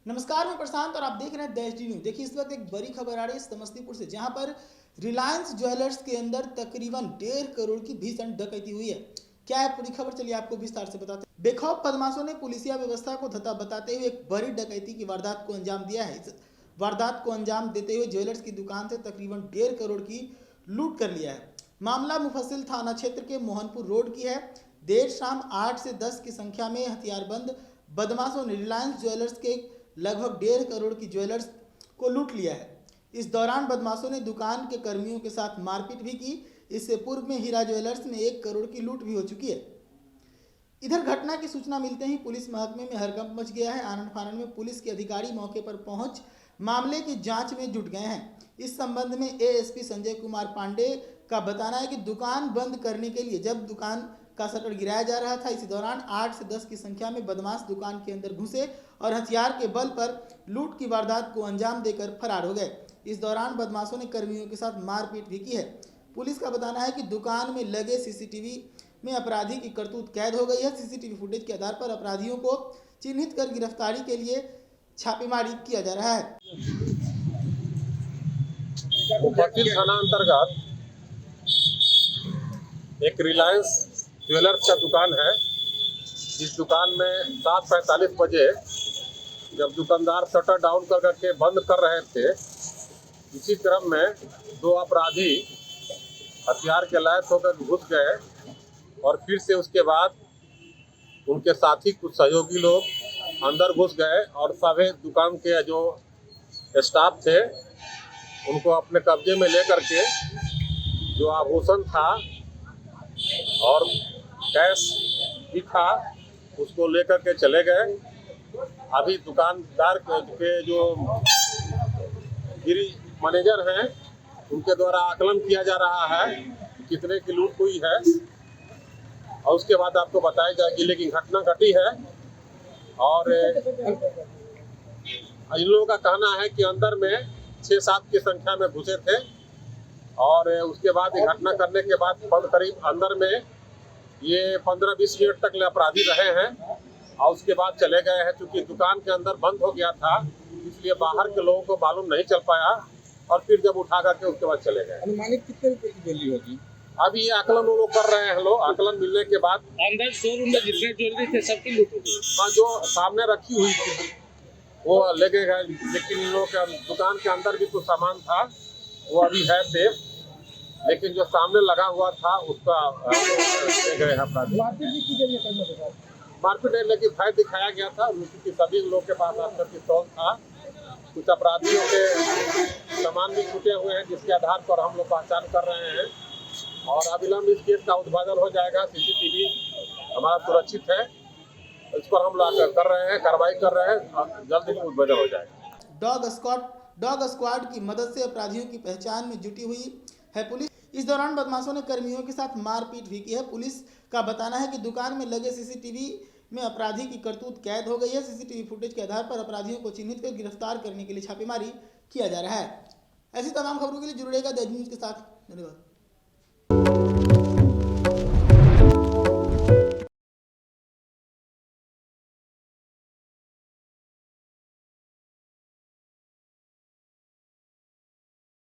नमस्कार, मैं प्रशांत और आप देख रहे हैं देश डी न्यूज। देखिए, इस वक्त एक बड़ी खबर आ रही है समस्तीपुर से, जहां पर रिलायंस ज्वेलर्स के अंदर तकरीबन 1.5 करोड़ की भीषण डकैती हुई है। क्या है पूरी खबर, चलिए आपको विस्तार से बताते हैं। बेखौफ बदमाशों ने पुलिसिया व्यवस्था को धत्ता बताते हुए एक बड़ी डकैती की वारदात को अंजाम दिया है। इस वारदात को अंजाम देते हुए ज्वेलर्स की दुकान से तकरीबन 1.5 करोड़ की लूट कर लिया है। मामला मुफस्सिल थाना क्षेत्र के मोहनपुर रोड की है। देर शाम 8 से 10 की संख्या में हथियारबंद बदमाशों ने रिलायंस ज्वेलर्स के लगभग 1.5 करोड़ की ज्वेलर्स को लूट लिया है। इस दौरान बदमाशों ने दुकान के कर्मियों के साथ मारपीट भी की। इससे पूर्व में हीरा ज्वेलर्स में 1 करोड़ की लूट भी हो चुकी है। इधर घटना की सूचना मिलते ही पुलिस महकमे में हड़कंप मच गया है। आनन फानन में पुलिस के अधिकारी मौके पर पहुंच मामले की जांच में जुट गए हैं। इस संबंध में एएसपी संजय कुमार पांडे का बताना है कि दुकान बंद करने के लिए जब दुकान का शटर गिराया जा रहा था, इसी दौरान 8 से 10 की संख्या में बदमाश दुकान के अंदर घुसे और हथियार के बल पर लूट की वारदात को अंजाम देकर फरार हो गए। इस दौरान बदमाशों ने कर्मियों के साथ मारपीट भी की है। पुलिस का बताना है कि दुकान में लगे सीसीटीवी में अपराधी की करतूत कैद हो गई है। सीसीटीवी फुटेज के आधार पर अपराधियों को चिन्हित कर गिरफ्तारी के लिए छापेमारी किया जा रहा है। मुफस्सिल थाना अंतर्गत एक रिलायंस ज्वेलर्स का दुकान है। इस दुकान में 7:45 बजे जब दुकानदार शटर डाउन करके बंद कर रहे थे, इसी क्रम में 2 अपराधी हथियार के लैस होकर घुस गए और फिर से उसके बाद उनके साथी कुछ सहयोगी लोग अंदर घुस गए और सभी दुकान के जो स्टाफ थे उनको अपने कब्जे में लेकर के जो आभूषण था और कैश भी था उसको लेकर के चले गए। अभी दुकानदार के जो गिरी मैनेजर हैं उनके द्वारा आकलन किया जा रहा है कितने की लूट हुई है और उसके बाद आपको बताई जाएगी। लेकिन घटना घटी है और इन लोगों का कहना है कि अंदर में 6-7 की संख्या में घुसे थे और उसके बाद ये घटना करने के बाद करीब अंदर में ये 15-20 मिनट तक अपराधी रहे हैं और उसके बाद चले गए हैं। क्योंकि दुकान के अंदर बंद हो गया था इसलिए बाहर के लोगों को मालूम नहीं चल पाया और फिर जब उठा करके उसके बाद चले गए। अनुमानित कितने रुपए की बोली होगी? अभी ये आकलन वो लोग कर रहे हैं। लोग आकलन मिलने के बाद अंदर शोरूम में जितने ज्वेलरी थे सबकी लूट होगी। हाँ, जो सामने रखी हुई थी वो लेके गए, लेकिन इन लोगों के दुकान के अंदर भी कुछ सामान था वो अभी है सेफ, लेकिन जो सामने लगा हुआ था उसका ले गए हैं अपराधी। मारपीट लेकिन फायर दिखाया गया था क्योंकि सभी लोग के पास आकर पिस्तौल था। कुछ अपराधियों के सामान भी छूटे हुए हैं जिसके आधार पर हम लोग पहचान कर रहे हैं और अविलंब इस केस का उद्भेदन हो जाएगा। सीसीटीवी हमारा सुरक्षित है, इस पर हम लोग कर रहे हैं, कार्रवाई कर रहे हैं, जल्द ही उद्भेदन हो जाएगा। डॉग स्क्वाड की मदद से अपराधियों की पहचान में जुटी हुई है पुलिस। इस दौरान बदमाशों ने कर्मियों के साथ मारपीट भी की है। पुलिस का बताना है कि दुकान में लगे सीसीटीवी में अपराधी की करतूत कैद हो गई है। सीसीटीवी फुटेज के आधार पर अपराधियों को चिन्हित कर गिरफ्तार करने के लिए छापेमारी किया जा रहा है। ऐसी तमाम खबरों के लिए जुड़ेगा दैनिक न्यूज के साथ। धन्यवाद।